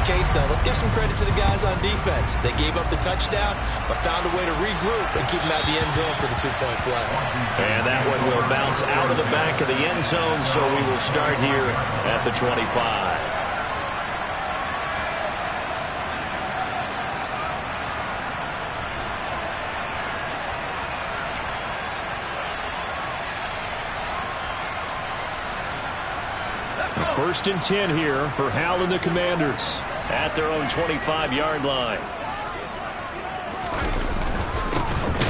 case, though, let's give some credit to the guys on defense. They gave up the touchdown, but found a way to regroup and keep them out of the end zone for the two-point play. And that one will bounce out of the back of the end zone, so we will start here at the 25. First and 10 here for Hal and the Commanders at their own 25-yard line.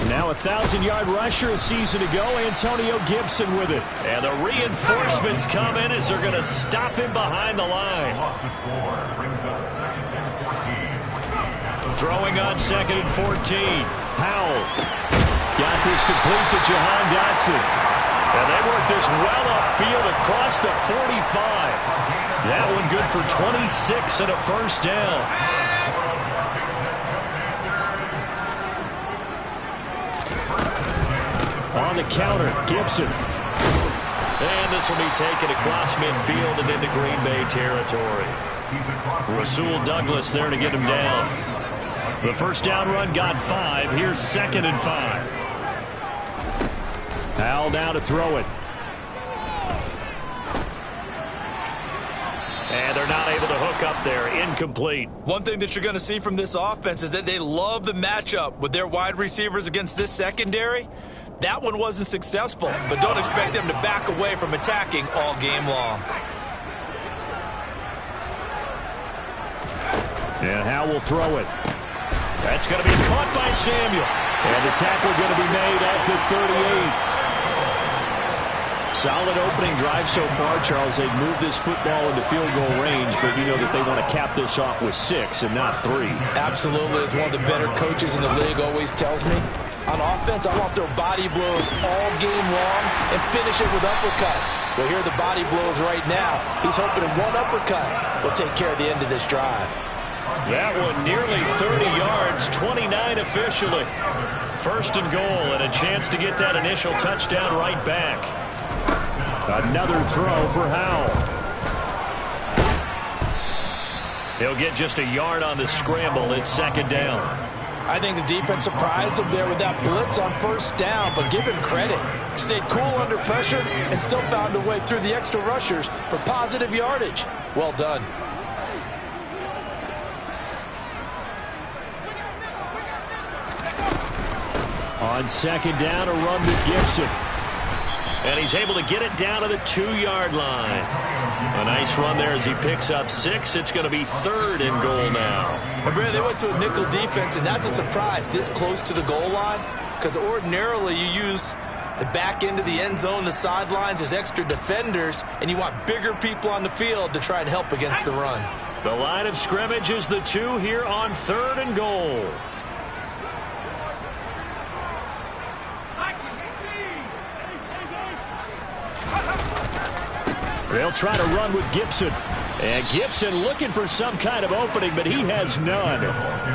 Now a 1,000-yard rusher a season ago, Antonio Gibson with it. And the reinforcements come in as they're going to stop him behind the line. Throwing on 2nd and 14. Powell got this complete to Jahan Dotson. And they work this well upfield across the 45. That one good for 26 and a first down. On the counter, Gibson. And this will be taken across midfield and into Green Bay territory. Rasul Douglas there to get him down. The first down run got 5. Here's 2nd and 5. Hal now to throw it. And they're not able to hook up there. Incomplete. One thing that you're going to see from this offense is that they love the matchup with their wide receivers against this secondary. That one wasn't successful, but don't expect them to back away from attacking all game long. And Hal will throw it. That's going to be caught by Samuel. And the tackle going to be made at the 38. Solid opening drive so far, Charles. They've moved this football into field goal range, but you know that they want to cap this off with 6 and not 3. Absolutely. As one of the better coaches in the league always tells me, on offense, I want their body blows all game long and finish it with uppercuts. Well, here are the body blows right now. He's hoping one uppercut will take care of the end of this drive. That one nearly 30 yards, 29 officially. First and goal, and a chance to get that initial touchdown right back. Another throw for Howell. He'll get just a yard on the scramble. It's 2nd down. I think the defense surprised him there with that blitz on first down, but give him credit. Stayed cool under pressure and still found a way through the extra rushers for positive yardage. Well done. On 2nd down, a run with Gibson. And he's able to get it down to the 2-yard line. A nice run there as he picks up 6. It's going to be 3rd and goal now. And Brad, they went to a nickel defense, and that's a surprise this close to the goal line, because ordinarily you use the back end of the end zone, the sidelines as extra defenders, and you want bigger people on the field to try and help against the run. The line of scrimmage is the 2 here on 3rd and goal. They'll try to run with Gibson. And Gibson looking for some kind of opening, but he has none.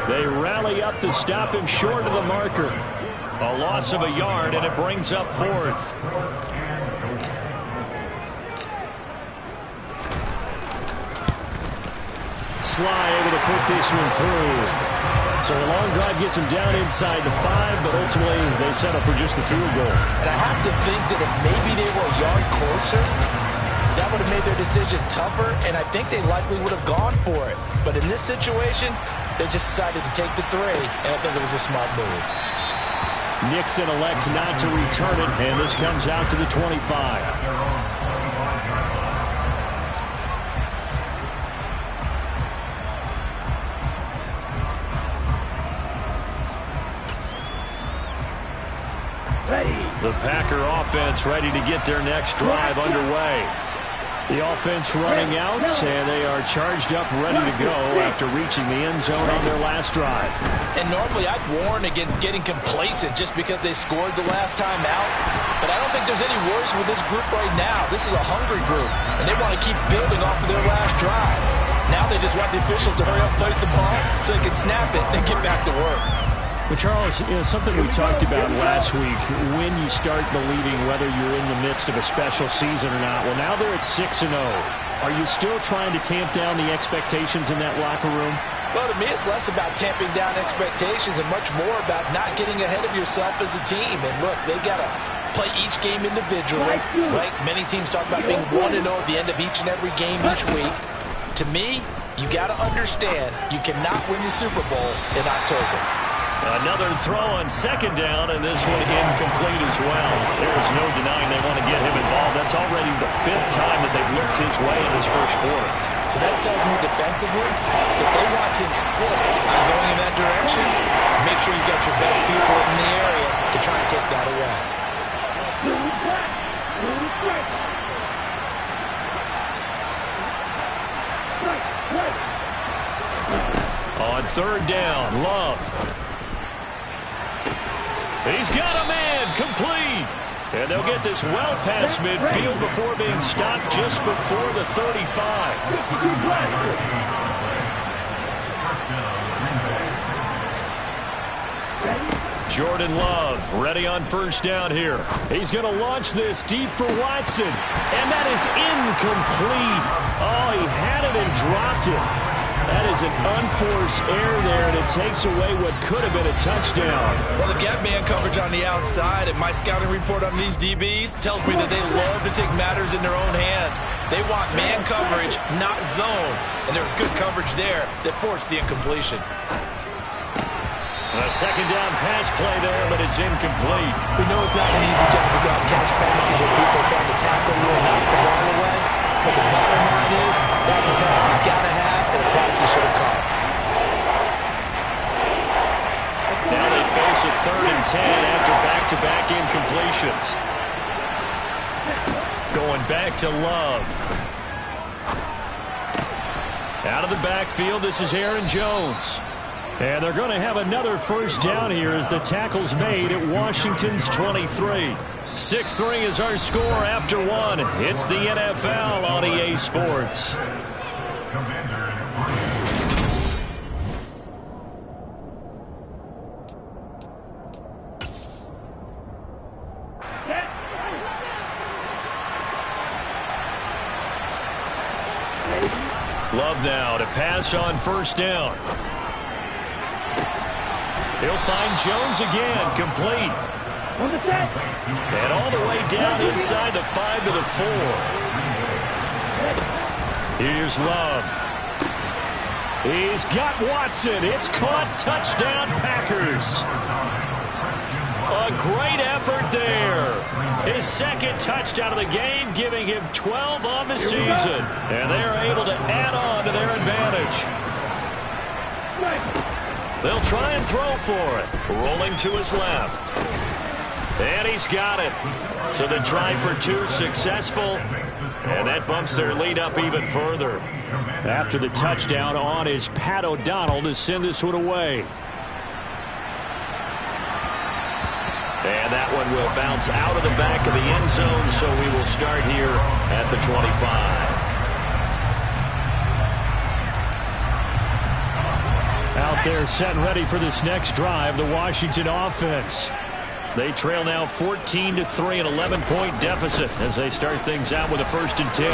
They rally up to stop him short of the marker. A loss of a yard, and it brings up 4th. Sly able to put this one through. So a long drive gets him down inside the 5, but ultimately they settle for just the field goal. And I have to think that if maybe they were a yard closer, that would have made their decision tougher, and I think they likely would have gone for it. But in this situation, they just decided to take the 3, and I think it was a smart move. Nixon elects not to return it, and this comes out to the 25. The Packer offense ready to get their next drive underway. The offense running out, and they are charged up, ready to go after reaching the end zone on their last drive. And normally I'd warn against getting complacent just because they scored the last time out. But I don't think there's any worries with this group right now. This is a hungry group, and they want to keep building off of their last drive. Now they just want the officials to hurry up, place the ball, so they can snap it and get back to work. But Charles, something we talked about last week, when you start believing whether you're in the midst of a special season or not. Well, now they're at 6-0. Are you still trying to tamp down the expectations in that locker room? Well, to me, it's less about tamping down expectations and much more about not getting ahead of yourself as a team. And look, they got to play each game individually, right? Many teams talk about being 1-0 at the end of each and every game each week. To me, you got to understand you cannot win the Super Bowl in October. Another throw on second down, and this one incomplete as well. There's no denying they want to get him involved. That's already the 5th time that they've looked his way in this first quarter. So that tells me defensively that they want to insist on going in that direction. Make sure you've got your best people in the area to try and take that away. On third down, Love. He's got a man, complete. And they'll get this well past midfield before being stopped just before the 35. Jordan Love ready on first down here. He's going to launch this deep for Watson. And that is incomplete. Oh, he had it and dropped it. That is an unforced error there, and it takes away what could have been a touchdown. Well, they've got man coverage on the outside, and my scouting report on these DBs tells me that they love to take matters in their own hands. They want man coverage, not zone. And there was good coverage there that forced the incompletion. A second down pass play there, but it's incomplete. We know it's not an easy job to go out and catch passes when people are trying to tackle you and knock the ball away. But the bottom line is, that's a pass he's got to have and a pass he should have caught. Now they face a 3rd and 10 after back-to-back incompletions. Going back to Love. Out of the backfield, this is Aaron Jones. And they're going to have another first down here as the tackle's made at Washington's 23. 6-3 is our score after one. It's the NFL on EA Sports. Love now to pass on first down. He'll find Jones again, complete. And all the way down inside the 5 to the 4. Here's Love. He's got Watson. It's caught. Touchdown, Packers. A great effort there. His 2nd touchdown of the game, giving him 12 on the season. And they're able to add on to their advantage. They'll try and throw for it. Rolling to his left. And he's got it. So the try for 2 successful. And that bumps their lead up even further. After the touchdown on is Pat O'Donnell to send this one away. And that one will bounce out of the back of the end zone. So we will start here at the 25. Out there set and ready for this next drive, the Washington offense. They trail now 14-3, an 11-point deficit as they start things out with a 1st and 10.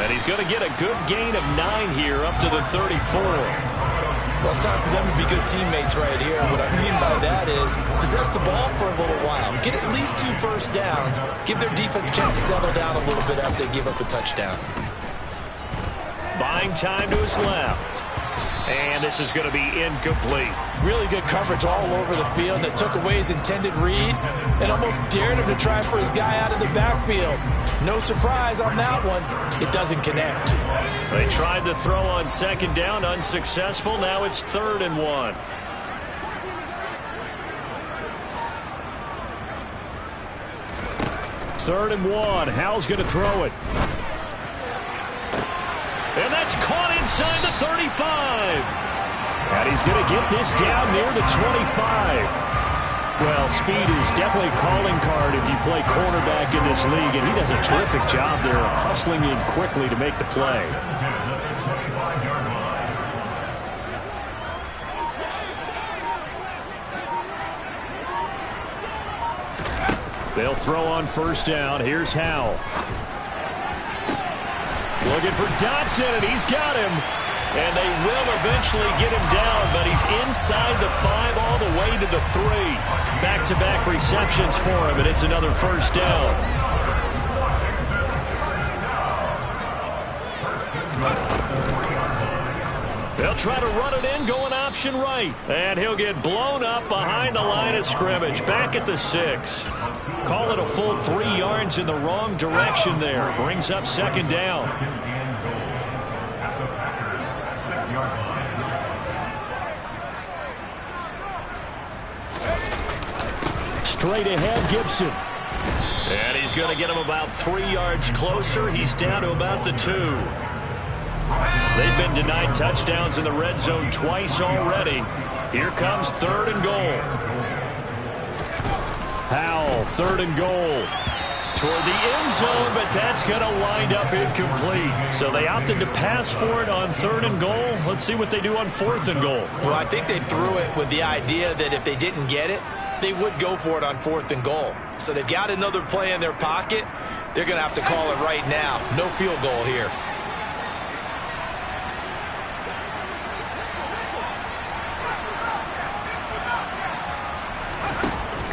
And he's going to get a good gain of 9 here up to the 34. Well, it's time for them to be good teammates right here. What I mean by that is possess the ball for a little while. Get at least 2 first downs. Give their defense a chance to settle down a little bit after they give up a touchdown. Buying time to his left. And this is going to be incomplete. Really good coverage all over the field, and it took away his intended read and almost dared him to try for his guy out of the backfield. No surprise on that one. It doesn't connect. They tried to throw on second down, unsuccessful. Now it's 3rd and 1. Third and 1. Howell's going to throw it. And that's caught inside the 35. And he's going to get this down near the 25. Well, speed is definitely a calling card if you play cornerback in this league, and he does a terrific job there of hustling in quickly to make the play. They'll throw on first down. Here's Howell. Looking for Dotson, and he's got him. And they will eventually get him down, but he's inside the 5 all the way to the 3. Back-to-back receptions for him, and it's another first down. They'll try to run it in, going option right. And he'll get blown up behind the line of scrimmage, back at the 6. Call it a full 3 yards in the wrong direction there. Brings up second down. Straight ahead, Gibson. And he's going to get him about 3 yards closer. He's down to about the 2. They've been denied touchdowns in the red zone twice already. Here comes 3rd and goal. Howell, 3rd and goal. Toward the end zone, but that's going to wind up incomplete. So they opted to pass for it on 3rd and goal. Let's see what they do on 4th and goal. Well, I think they threw it with the idea that if they didn't get it, they would go for it on 4th and goal. So they've got another play in their pocket. They're going to have to call it right now. No field goal here.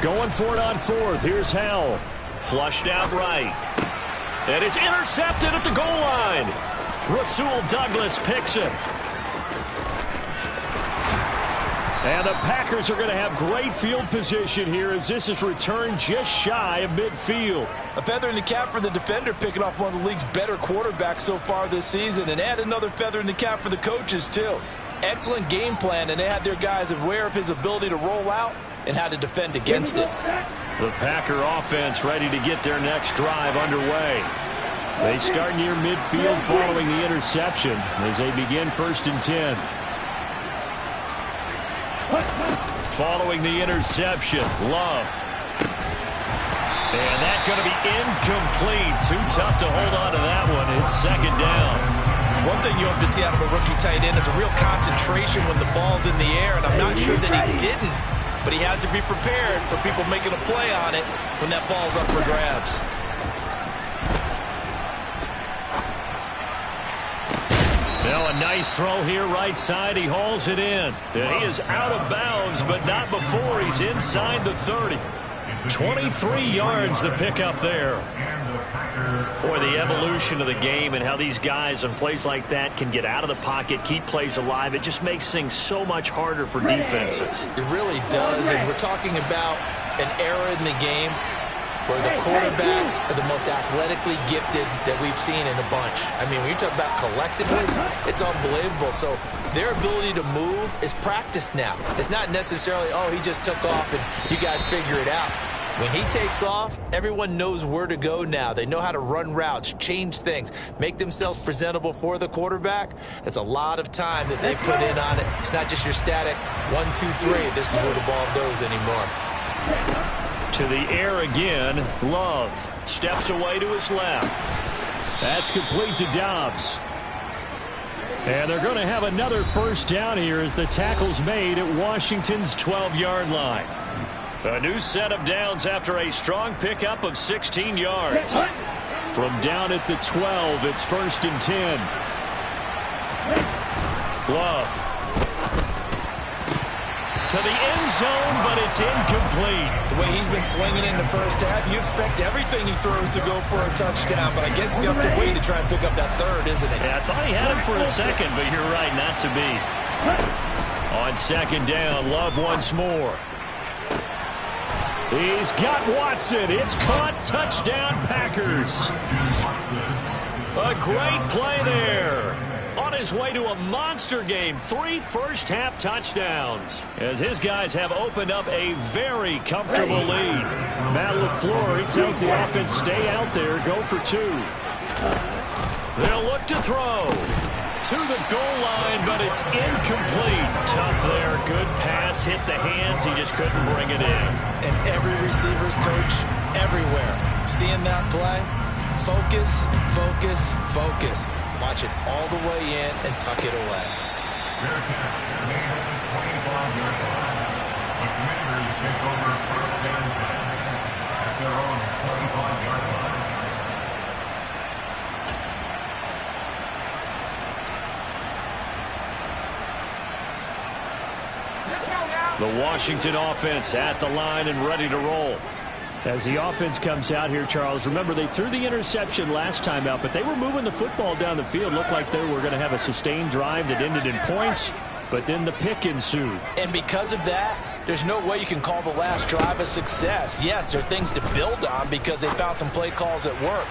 Going for it on 4th. Here's Howell. Flushed out right. And it's intercepted at the goal line. Rasul Douglas picks it. And the Packers are going to have great field position here as this is returned just shy of midfield. A feather in the cap for the defender, picking off one of the league's better quarterbacks so far this season. And add another feather in the cap for the coaches, too. Excellent game plan, and they had their guys aware of his ability to roll out and how to defend against it. The Packer offense ready to get their next drive underway. They start near midfield following the interception as they begin 1st and 10. Following the interception, Love. And that's going to be incomplete. Too tough to hold on to that one. It's 2nd down. One thing you hope to see out of a rookie tight end is a real concentration when the ball's in the air, and I'm not sure that he didn't. But he has to be prepared for people making a play on it when that ball's up for grabs. Now a nice throw here right side. He hauls it in. And he is out of bounds, but not before he's inside the 30. 23 yards the pickup there. Boy, the evolution of the game and how these guys on plays like that can get out of the pocket, keep plays alive, it just makes things so much harder for defenses. It really does, and we're talking about an era in the game where the quarterbacks are the most athletically gifted that we've seen in a bunch. I mean, when you talk about collectively, it's unbelievable. So their ability to move is practiced now. It's not necessarily, oh, he just took off and you guys figure it out. When he takes off, everyone knows where to go now. They know how to run routes, change things, make themselves presentable for the quarterback. That's a lot of time that they put in on it. It's not just your static 1, 2, 3. This is where the ball goes anymore. To the air again. Love steps away to his left. That's complete to Dobbs. And they're going to have another first down here as the tackle's made at Washington's 12-yard line. A new set of downs after a strong pickup of 16 yards. From down at the 12, it's 1st and 10. Love. To the end zone, but it's incomplete. The way he's been slinging in the first half, you expect everything he throws to go for a touchdown, but I guess he's going to have to wait to try and pick up that 3rd, isn't he? Yeah, I thought he had him for a second, but you're right, not to be. On 2nd down, Love once more. He's got Watson. It's caught. Touchdown, Packers. A great play there. On his way to a monster game. 3 first-half touchdowns. As his guys have opened up a very comfortable lead. Matt LaFleur, he tells the offense, stay out there, go for 2. They'll look to throw. To the goal line, but it's incomplete. Tough there. Good pass. Hit the hands. He just couldn't bring it in. And every receiver's coach everywhere. Seeing that play, focus, focus, focus. Watch it all the way in and tuck it away. The Washington offense at the line and ready to roll. As the offense comes out here, Charles, remember they threw the interception last time out, but they were moving the football down the field. Looked like they were going to have a sustained drive that ended in points, but then the pick ensued. And because of that, there's no way you can call the last drive a success. Yes, there are things to build on because they found some play calls that work.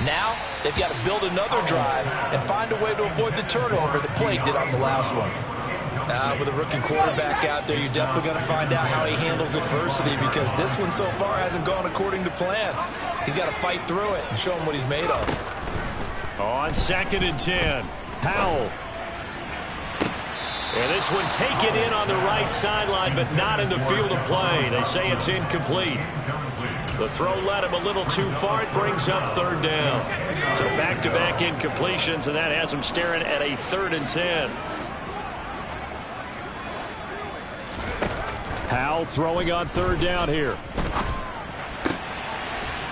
Now, they've got to build another drive and find a way to avoid the turnover that plagued it on the last one. With a rookie quarterback out there, you're definitely going to find out how he handles adversity because this one so far hasn't gone according to plan. He's got to fight through it and show him what he's made of. On 2nd and 10, Powell. And this one taken in on the right sideline, but not in the field of play. They say it's incomplete. The throw led him a little too far. It brings up 3rd down. So back-to-back incompletions, and that has him staring at a 3rd and 10. Powell throwing on 3rd down here.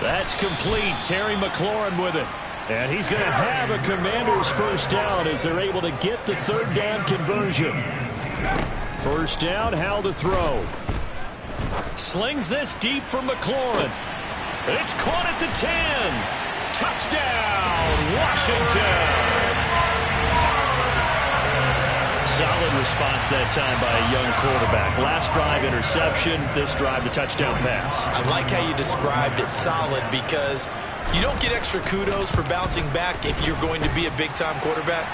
That's complete. Terry McLaurin with it. And he's going to have a Commanders 1st down as they're able to get the 3rd down conversion. 1st down, Howell to throw. Slings this deep for McLaurin. It's caught at the 10. Touchdown, Washington. Solid response that time by a young quarterback. Last drive, interception. This drive, the touchdown pass. I like how you described it, solid, because you don't get extra kudos for bouncing back if you're going to be a big-time quarterback.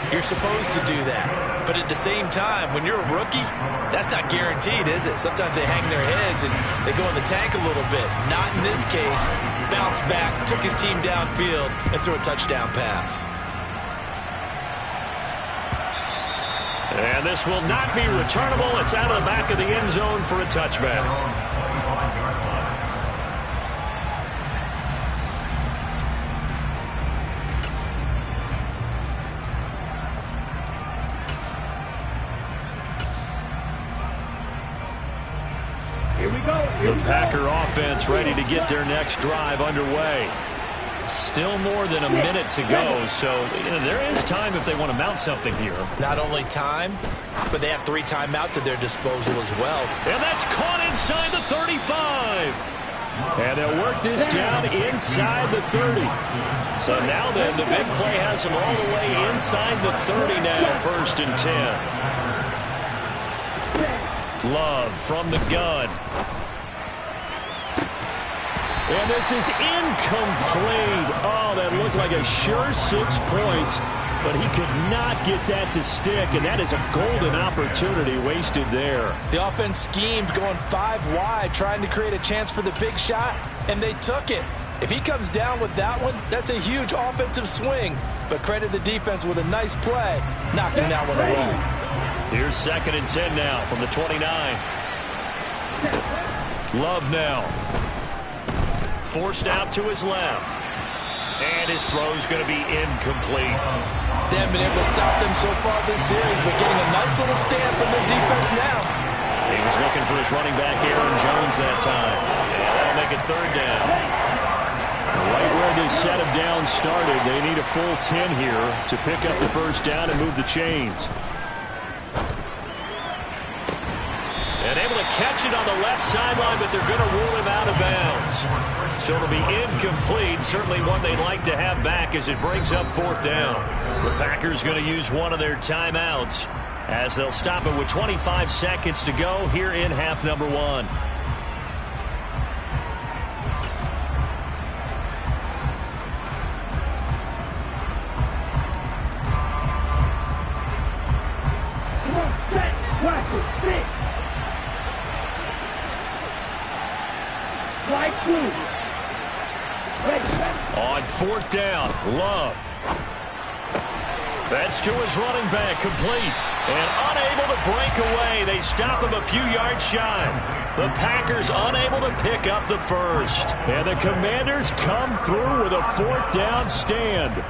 You're supposed to do that. But at the same time, when you're a rookie, that's not guaranteed, is it? Sometimes they hang their heads and they go in the tank a little bit. Not in this case. Bounced back, took his team downfield, and threw a touchdown pass. And this will not be returnable. It's out of the back of the end zone for a touchback. Here we go. The Packer offense ready to get their next drive underway. Still more than a minute to go, so there is time if they want to mount something here. Not only time, but they have 3 timeouts at their disposal as well. And that's caught inside the 35. And they'll work this down inside the 30. So now then, the big play has them all the way inside the 30 now, 1st and 10. Love from the gun. And this is incomplete. Oh, that looked like a sure 6 points, but he could not get that to stick, and that is a golden opportunity wasted there. The offense schemed going 5 wide, trying to create a chance for the big shot, and they took it. If he comes down with that one, that's a huge offensive swing. But credit the defense with a nice play, knocking that one away. Here's 2nd and 10 now from the 29. Love now. Forced out to his left. And his throw's going to be incomplete. They haven't been able to stop them so far this series, but getting a nice little stand from their defense now. He was looking for his running back, Aaron Jones, that time. And that'll make it 3rd down. Right where this set of downs started, they need a full 10 here to pick up the 1st down and move the chains. And able to catch it on the left sideline, but they're going to rule him out of bounds. So it'll be incomplete. Certainly one they'd like to have back as it brings up 4th down. The Packers going to use one of their timeouts as they'll stop it with 25 seconds to go here in half number 1. On 4th down, Love. That's to his running back, complete. And unable to break away. They stop him a few yards shy. The Packers unable to pick up the 1st. And the Commanders come through with a 4th down stand.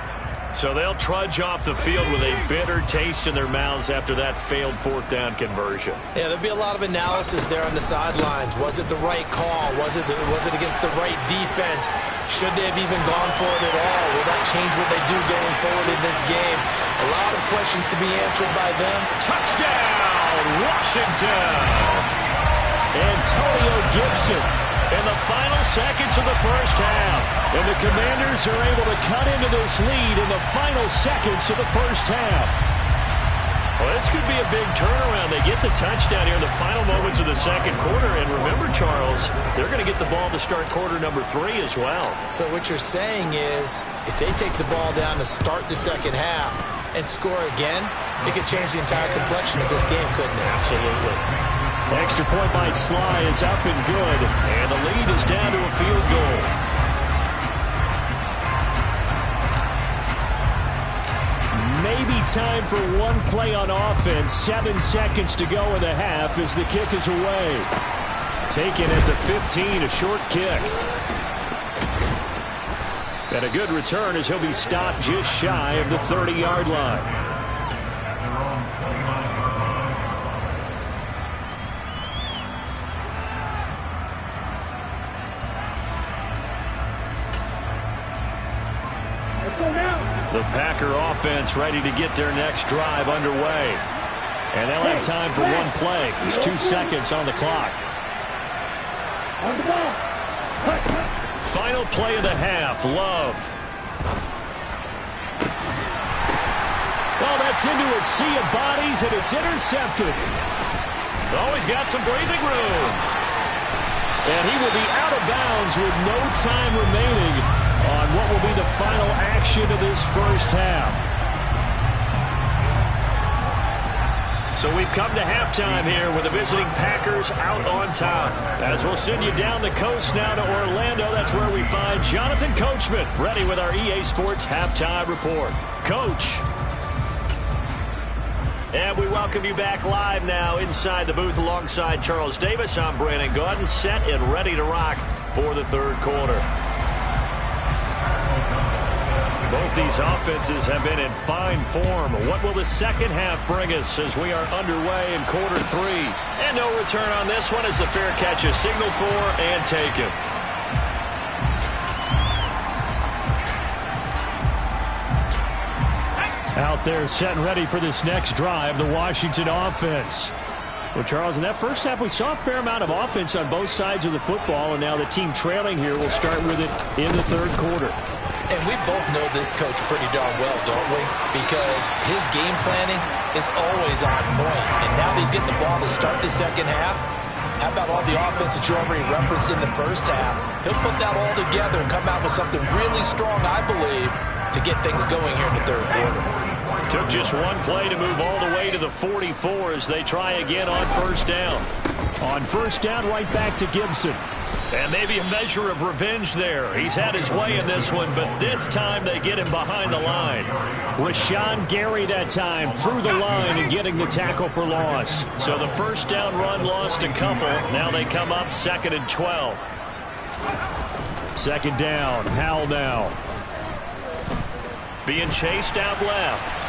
So they'll trudge off the field with a bitter taste in their mouths after that failed 4th down conversion. Yeah, there'll be a lot of analysis there on the sidelines. Was it the right call? Was it against the right defense? Should they have even gone for it at all? Will that change what they do going forward in this game? A lot of questions to be answered by them. Touchdown, Washington! Antonio Gibson in the final seconds of the first half. And the Commanders are able to cut into this lead in the final seconds of the first half. Well, this could be a big turnaround. They get the touchdown here in the final moments of the second quarter. And remember, Charles, they're going to get the ball to start quarter number 3 as well. So what you're saying is, if they take the ball down to start the second half and score again, it could change the entire complexion of this game, couldn't it? Absolutely. Extra point by Sly is up and good. And the lead is down to a field goal. Maybe time for one play on offense. 7 seconds to go in the half as the kick is away. Taken at the 15, a short kick. And a good return as he'll be stopped just shy of the 30-yard line. The Packer offense ready to get their next drive underway. And they'll have time for one play. There's 2 seconds on the clock. Final play of the half, Love. Well, that's into a sea of bodies, and it's intercepted. Oh, he's got some breathing room. And he will be out of bounds with no time remaining on what will be the final action of this first half. So we've come to halftime here with the visiting Packers out on top. As we'll send you down the coast now to Orlando, that's where we find Jonathan Coachman ready with our EA Sports Halftime Report. Coach. And we welcome you back live now inside the booth alongside Charles Davis. I'm Brandon Gaudin, set and ready to rock for the third quarter. Both these offenses have been in fine form. What will the second half bring us as we are underway in quarter 3? And no return on this one as the fair catch is signaled for and taken. Out there set and ready for this next drive, the Washington offense. Well, Charles, in that first half, we saw a fair amount of offense on both sides of the football, and now the team trailing here will start with it in the third quarter. And we both know this coach pretty darn well, don't we? Because his game planning is always on point. And now that he's getting the ball to start the second half, how about all the offense that you already referenced in the first half? He'll put that all together and come out with something really strong, I believe, to get things going here in the third quarter. Took just one play to move all the way to the 44 as they try again on first down. On first down, right back to Gibson. And maybe a measure of revenge there. He's had his way in this one, but this time they get him behind the line. Rashawn Gary that time through the line and getting the tackle for loss. So the first down run lost a couple. Now they come up 2nd and 12. Second down, Howell now. Being chased out left.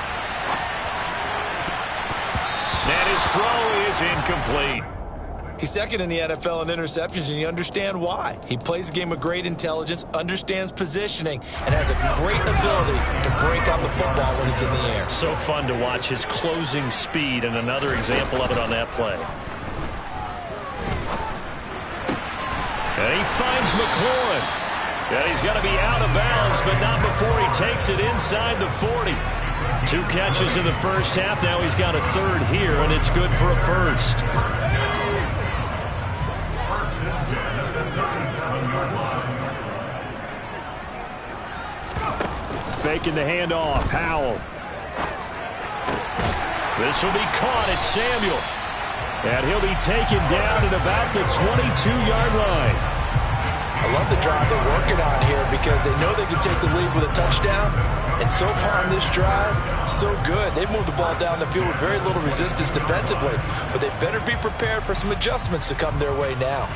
And his throw is incomplete. He's second in the NFL in interceptions, and you understand why. He plays a game with great intelligence, understands positioning, and has a great ability to break up the football when it's in the air. So fun to watch his closing speed, and another example of it on that play. And he finds McLaurin. And he's got to be out of bounds, but not before he takes it inside the 40. 2 catches in the first half. Now he's got a third here, and it's good for a first. Faking the handoff, Howell. This will be caught. It's Samuel. And he'll be taken down at about the 22-yard line. I love the drive they're working on here because they know they can take the lead with a touchdown. And so far in this drive, so good. They moved the ball down the field with very little resistance defensively. But they better be prepared for some adjustments to come their way now.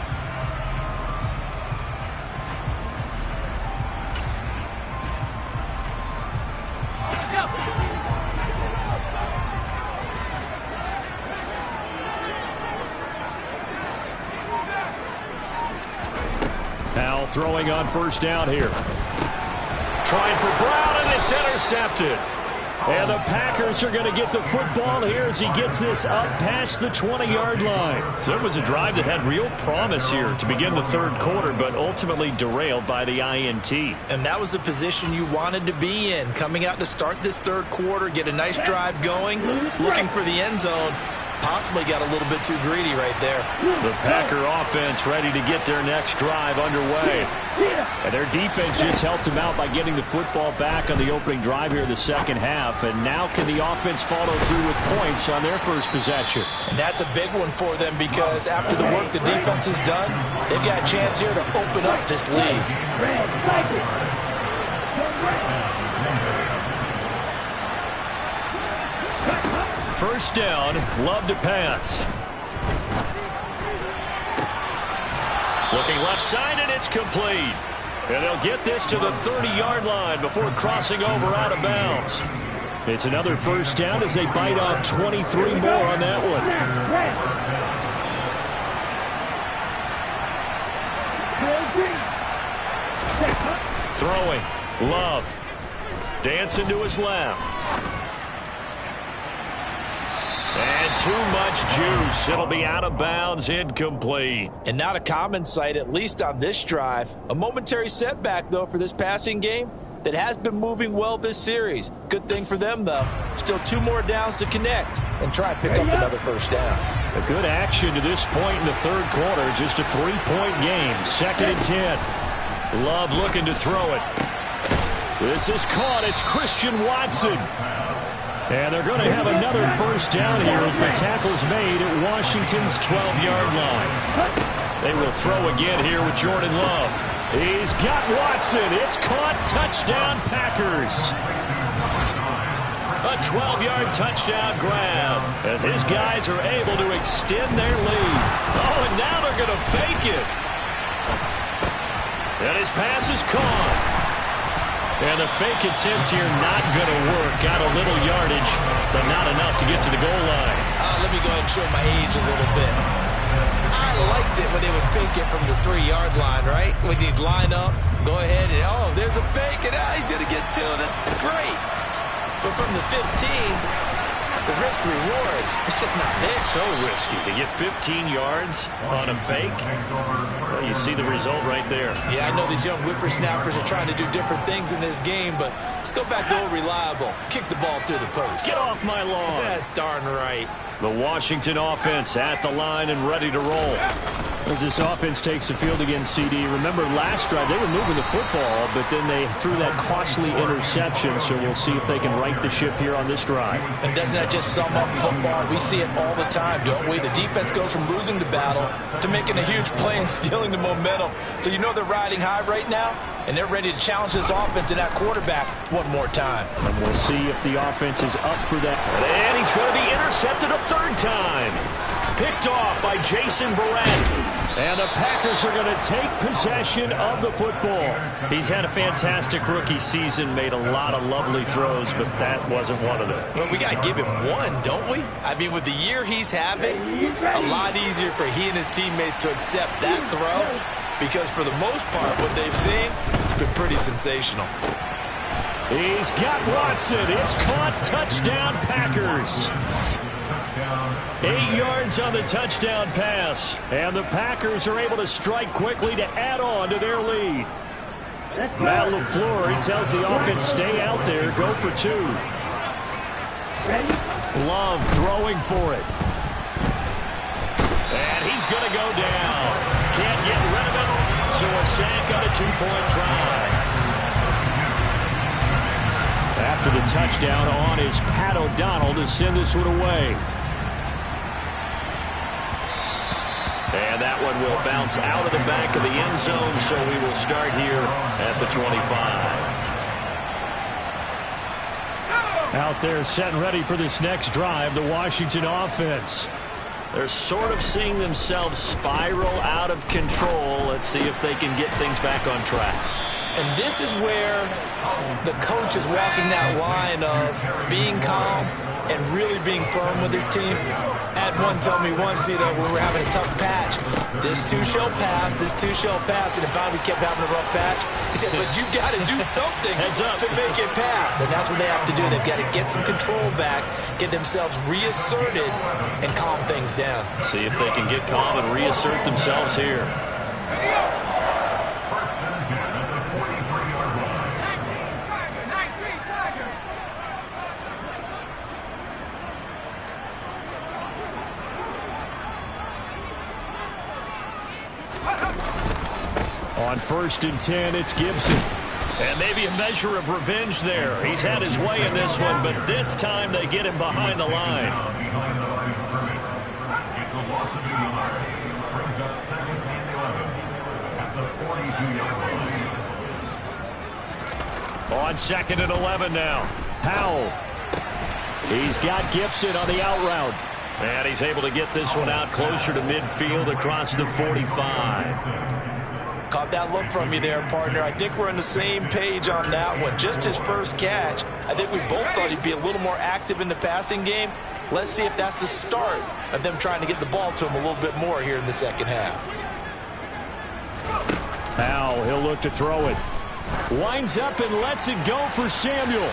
Howell throwing on first down here. Trying for Brown, and it's intercepted. And the Packers are going to get the football here as he gets this up past the 20-yard line. So it was a drive that had real promise here to begin the third quarter, but ultimately derailed by the INT. And that was the position you wanted to be in. Coming out to start this third quarter, get a nice drive going, looking for the end zone. Possibly got a little bit too greedy right there. The Packer offense ready to get their next drive underway. And their defense just helped them out by getting the football back on the opening drive here in the second half. And now can the offense follow through with points on their first possession? And that's a big one for them because after the work the defense has done, they've got a chance here to open up this lead. First down, Love to pass. Looking left side, and it's complete. And they'll get this to the 30-yard line before crossing over out of bounds. It's another first down as they bite off 23 more on that one. Throwing, Love. Dancing to his left. And too much juice. It'll be out of bounds, incomplete. And not a common sight, at least on this drive. A momentary setback, though, for this passing game that has been moving well this series. Good thing for them, though. Still 2 more downs to connect and try and pick up another first down. A good action to this point in the third quarter. Just a 3-point game. 2nd and 10. Love looking to throw it. This is caught. It's Christian Watson. And they're going to have another first down here as the tackle's made at Washington's 12-yard line. They will throw again here with Jordan Love. He's got Watson. It's caught. Touchdown, Packers. A 12-yard touchdown grab as his guys are able to extend their lead. Oh, and now they're going to fake it. And his pass is caught. And the fake attempt here not going to work. Got a little yardage, but not enough to get to the goal line. Let me go ahead and show my age a little bit. I liked it when they would fake it from the 3-yard line, right? When you'd line up, go ahead, and oh, there's a fake, and he's going to get 2. That's great. But from the 15, the risk-reward, it's just not there. So risky to get 15 yards on a fake. Well, you see the result right there. Yeah, I know these young whippersnappers are trying to do different things in this game, but let's go back to old reliable. Kick the ball through the post. Get off my lawn. That's darn right. The Washington offense at the line and ready to roll. As this offense takes the field against CD, remember last drive they were moving the football, but then they threw that costly interception, so we'll see if they can right the ship here on this drive. And doesn't that just sum up football? We see it all the time, don't we? The defense goes from losing the battle to making a huge play and stealing the momentum. So you know they're riding high right now, and they're ready to challenge this offense and that quarterback one more time. And we'll see if the offense is up for that. And he's going to be intercepted a 3rd time. Picked off by Jason Verrett. And the Packers are going to take possession of the football. He's had a fantastic rookie season, made a lot of lovely throws, but that wasn't one of them. Well, we got to give him one, don't we? I mean, with the year he's having, a lot easier for he and his teammates to accept that throw because for the most part, what they've seen, it's been pretty sensational. He's got Watson. It's caught. Touchdown, Packers. 8 yards on the touchdown pass. And the Packers are able to strike quickly to add on to their lead. Matt LaFleur, he tells the offense, stay out there, go for 2. Love throwing for it. And he's going to go down. Can't get rid of it. So a sack on a 2-point try. After the touchdown on is Pat O'Donnell to send this one away. And that one will bounce out of the back of the end zone, so we will start here at the 25. Out there set and ready for this next drive, the Washington offense. They're sort of seeing themselves spiral out of control. Let's see if they can get things back on track. And this is where the coach is walking that line of being calm, and really being firm with his team. I had one tell me once, when we were having a tough patch, this too shall pass, this too shall pass. And if we kept having a rough patch, he said, but you got to do something to make it pass. And that's what they have to do. They've got to get some control back, get themselves reasserted, and calm things down. See if they can get calm and reassert themselves here. On 1st and 10, it's Gibson. And maybe a measure of revenge there. He's had his way in this one, but this time they get him behind the line. On 2nd and 11 now. Powell. He's got Gibson on the out route. And he's able to get this one out closer to midfield across the 45. Caught that look from you there, partner. I think we're on the same page on that one. Just his first catch. I think we both thought he'd be a little more active in the passing game. Let's see if that's the start of them trying to get the ball to him a little bit more here in the second half. Powell, he'll look to throw it. Winds up and lets it go for Samuel.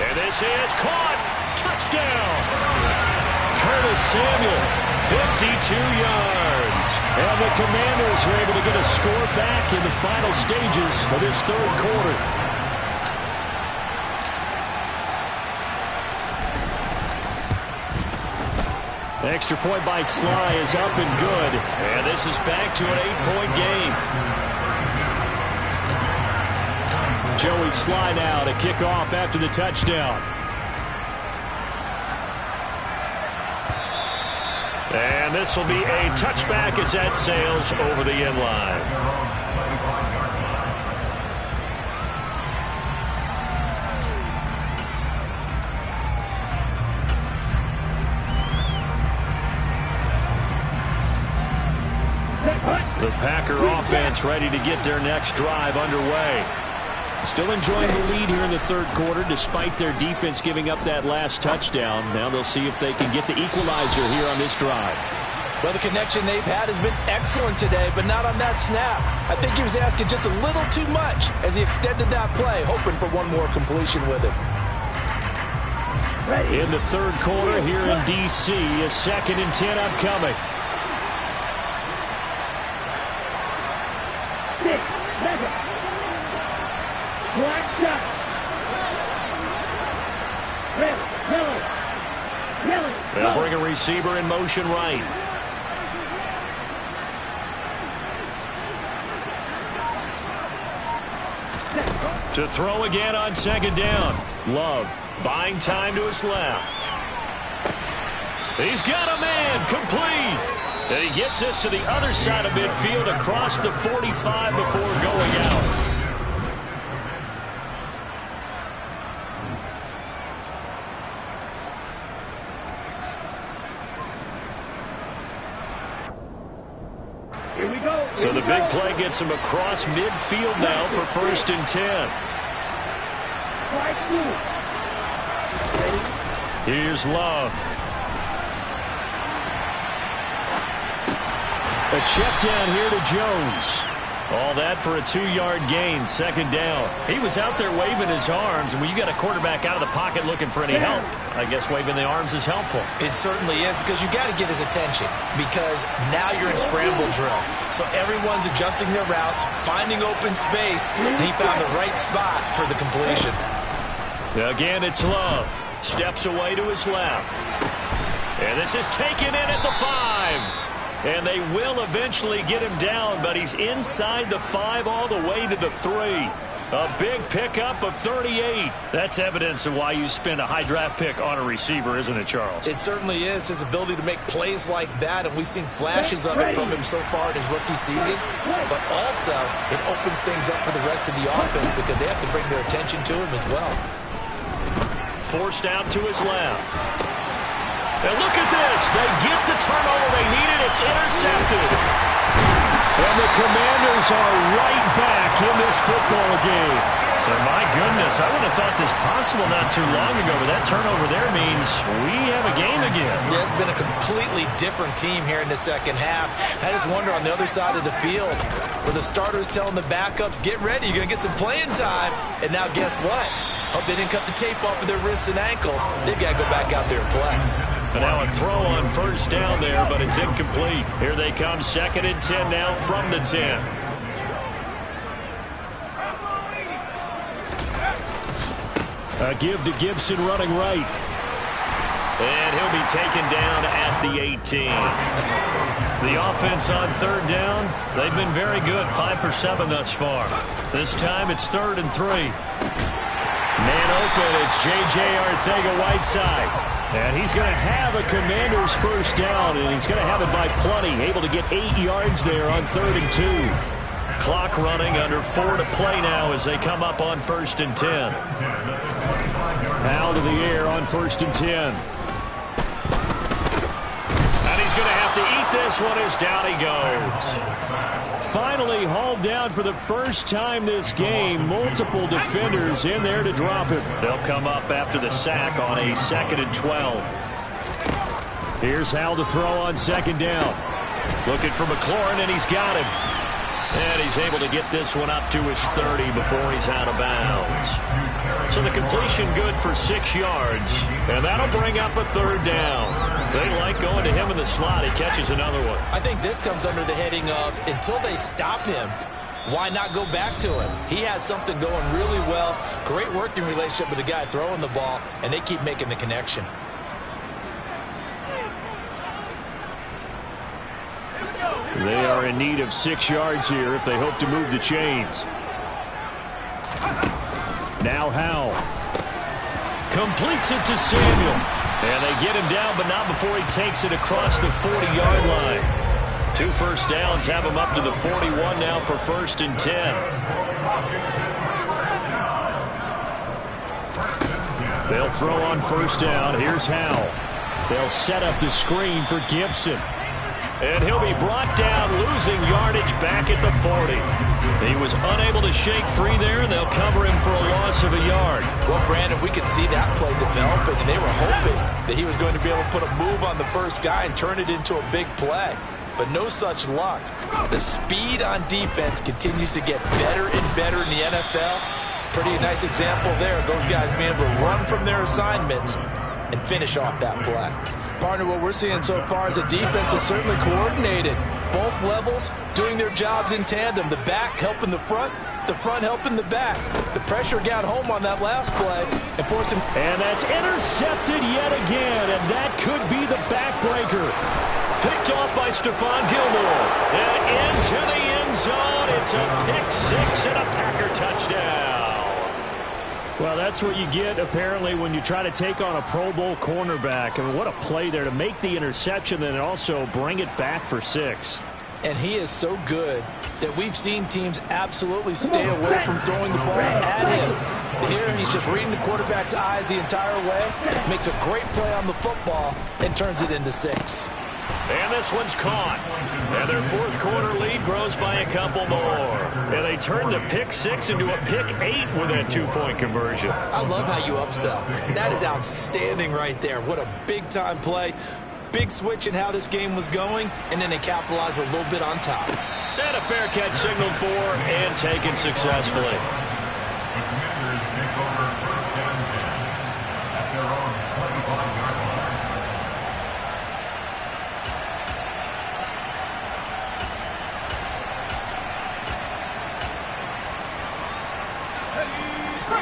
And this is caught. Touchdown. Curtis Samuel, 52 yards. And the Commanders are able to get a score back in the final stages of this 3rd quarter. The extra point by Sly is up and good. And this is back to an 8-point game. Joey Sly now to kick off after the touchdown. And this will be a touchback as that sails over the end line. The Packer offense ready to get their next drive underway. Still enjoying the lead here in the 3rd quarter despite their defense giving up that last touchdown. Now they'll see if they can get the equalizer here on this drive. Well, the connection they've had has been excellent today, but not on that snap. I think he was asking just a little too much as he extended that play, hoping for one more completion with it. In the 3rd quarter here in D.C., a 2nd and 10 upcoming. They'll bring a receiver in motion right. To throw again on 2nd down. Love buying time to his left. He's got a man complete. And he gets this to the other side of midfield across the 45 before going out. So the big play gets him across midfield now for 1st and 10. Here's Love. A check down here to Jones. All that for a 2-yard gain, 2nd down. He was out there waving his arms, and when you got a quarterback out of the pocket looking for any help, I guess waving the arms is helpful. It certainly is, because you got to get his attention, because now you're in scramble drill. So everyone's adjusting their routes, finding open space, and he found the right spot for the completion. Again, it's Love. Steps away to his left. And this is taken in at the 5. And they will eventually get him down, but he's inside the 5 all the way to the 3. A big pickup of 38. That's evidence of why you spend a high draft pick on a receiver, isn't it, Charles? It certainly is, his ability to make plays like that, and we've seen flashes of it from him so far in his rookie season. But also, it opens things up for the rest of the offense because they have to bring their attention to him as well. Forced out to his left. And look at this. They get the turnover they needed. It's intercepted. And the Commanders are right back in this football game. So, my goodness, I wouldn't have thought this possible not too long ago, but that turnover there means we have a game again. Yeah, it's been a completely different team here in the second half. I just wonder on the other side of the field, where the starters telling the backups, get ready, you're going to get some playing time. And now guess what? Hope they didn't cut the tape off of their wrists and ankles. They've got to go back out there and play. And now a throw on first down there, but it's incomplete. Here they come, 2nd and 10 now from the 10. A give to Gibson running right. And he'll be taken down at the 18. The offense on 3rd down, they've been very good, 5 for 7 thus far. This time it's 3rd and 3. Man open, it's J.J. Arcega-Whiteside. And he's going to have a Commander's first down, and he's going to have it by plenty. Able to get 8 yards there on 3rd and 2. Clock running, under 4 to play now as they come up on 1st and 10. Out of the air on 1st and 10. And he's going to have to eat this one as down he goes. Finally hauled down for the first time this game. Multiple defenders in there to drop him. They'll come up after the sack on a 2nd and 12. Here's Hal to throw on 2nd down. Looking for McLaurin, and he's got him. And he's able to get this one up to his 30 before he's out of bounds. So the completion good for 6 yards, and that'll bring up a 3rd down. They like going to him in the slot. He catches another one. I think this comes under the heading of until they stop him, why not go back to him? He has something going really well. Great working relationship with the guy throwing the ball, and they keep making the connection. They are in need of 6 yards here if they hope to move the chains. Now Howell completes it to Samuel. And they get him down, but not before he takes it across the 40-yard line. 2 first downs have him up to the 41 now for 1st and 10. They'll throw on 1st down. Here's Howell. They'll set up the screen for Gibson. And he'll be brought down, losing yardage back at the 40. He was unable to shake free there, and they'll cover him for a loss of a yard. Well, Brandon, we could see that play developing, and they were hoping that he was going to be able to put a move on the first guy and turn it into a big play. But no such luck. The speed on defense continues to get better and better in the NFL. Pretty nice example there. Those guys being able to run from their assignments and finish off that play. Partner, what we're seeing so far is the defense is certainly coordinated. Both levels doing their jobs in tandem. The back helping the front helping the back. The pressure got home on that last play and forced him. And that's intercepted yet again, and that could be the backbreaker. Picked off by Stephon Gilmore. And into the end zone. It's a pick 6 and a Packer touchdown. Well, that's what you get, apparently, when you try to take on a Pro Bowl cornerback. I mean, what a play there to make the interception and also bring it back for 6. And he is so good that we've seen teams absolutely stay away from throwing the ball at him. Here, he's just reading the quarterback's eyes the entire way, makes a great play on the football, and turns it into 6. And this one's caught. And their 4th quarter lead grows by a couple more. And they turn the pick 6 into a pick 8 with that 2-point conversion. I love how you upsell. That is outstanding right there. What a big-time play. Big switch in how this game was going, and then they capitalized a little bit on top. And a fair catch signaled for and taken successfully.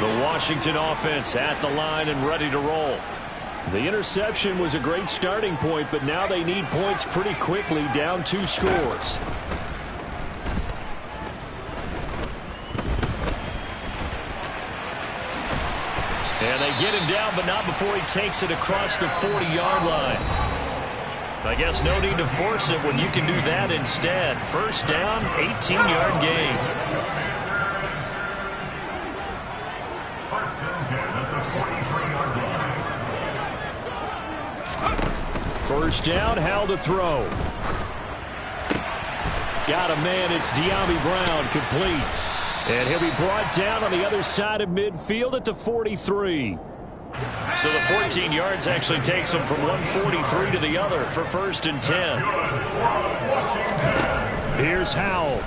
The Washington offense at the line and ready to roll. The interception was a great starting point, but now they need points pretty quickly, down 2 scores. And they get him down, but not before he takes it across the 40-yard line. I guess no need to force it when you can do that instead. First down, 18-yard gain. First down, Hal to throw. Got a man. It's De'Ami Brown, complete. And he'll be brought down on the other side of midfield at the 43. So the 14 yards actually takes him from 143 to the other for 1st and 10. Here's Howell.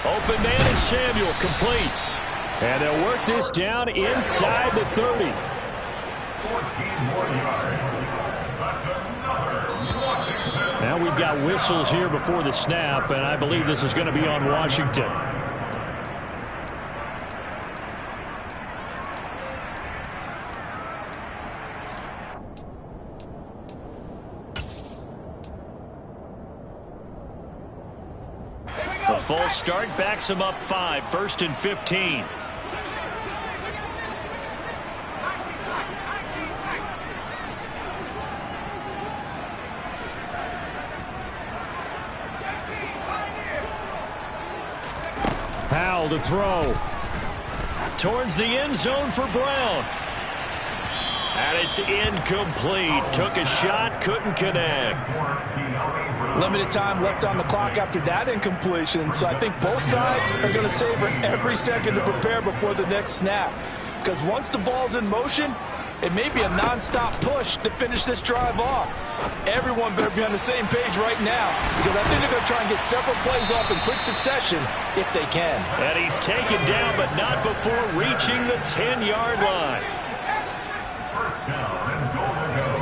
Open man is Samuel, complete. And they'll work this down inside the 30. 14 more yards. Now we've got whistles here before the snap, and I believe this is going to be on Washington. A false start backs him up 5, 1st and 15. Howell to throw. Towards the end zone for Brown. And it's incomplete. Took a shot, couldn't connect. Limited time left on the clock after that incompletion, so I think both sides are going to savor every second to prepare before the next snap. Because once the ball's in motion, it may be a non-stop push to finish this drive off. Everyone better be on the same page right now, because I think they're going to try and get several plays off in quick succession if they can. And he's taken down, but not before reaching the 10-yard line. First down and goal to go.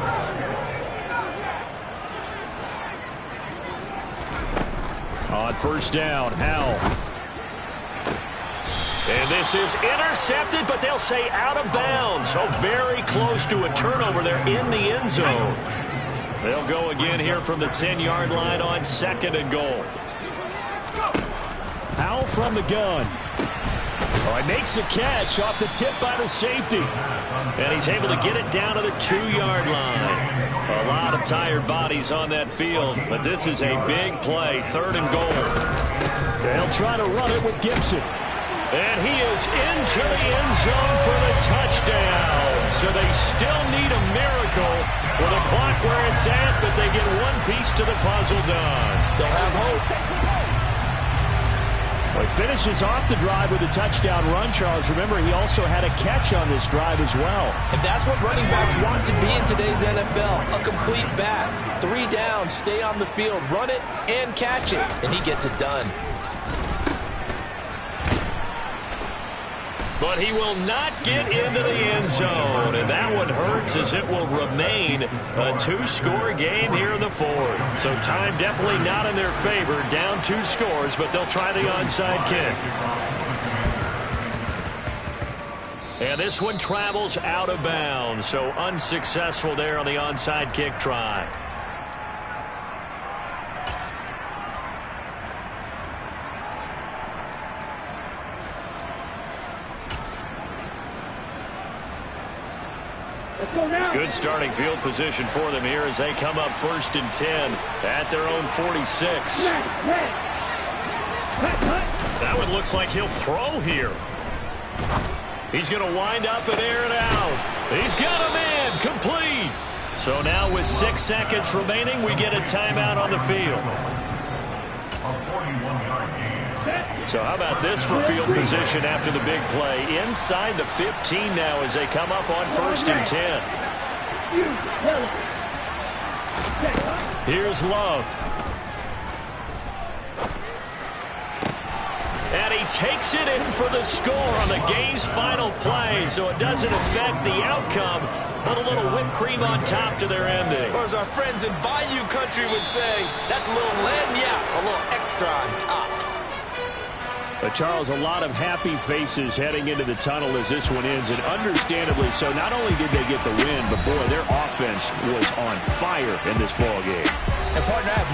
On first down, Howell. And this is intercepted, but they'll say out of bounds. So very close to a turnover there in the end zone. They'll go again here from the 10-yard line on 2nd and goal. Howell from the gun. Oh, he makes the catch off the tip by the safety. And he's able to get it down to the 2-yard line. A lot of tired bodies on that field, but this is a big play, 3rd and goal. They'll try to run it with Gibson. And he is into the end zone for the touchdown. So they still need a miracle with the clock where it's at, but they get one piece to the puzzle done. Still have hope. Well, he finishes off the drive with a touchdown run, Charles. Remember, he also had a catch on this drive as well. And that's what running backs want to be in today's NFL, a complete back. 3 down, stay on the field, run it, and catch it. And he gets it done. But he will not get into the end zone. And that one hurts as it will remain a 2-score game here in the 4th. So time definitely not in their favor. Down 2 scores, but they'll try the onside kick. And this one travels out of bounds. So unsuccessful there on the onside kick try. Good starting field position for them here as they come up 1st and 10 at their own 46. That one looks like he'll throw here. He's going to wind up and air it out. He's got a man, complete. So now with 6 seconds remaining, we get a timeout on the field. So how about this for field position after the big play? Inside the 15 now as they come up on 1st and 10. Here's Love. And he takes it in for the score on the game's final play, so it doesn't affect the outcome, but a little whipped cream on top to their ending. Or as our friends in Bayou Country would say, that's a little lagniappe, a little extra on top. But, Charles, a lot of happy faces heading into the tunnel as this one ends, and understandably so. Not only did they get the win, but, boy, their offense was on fire in this ballgame. And, partner, I have no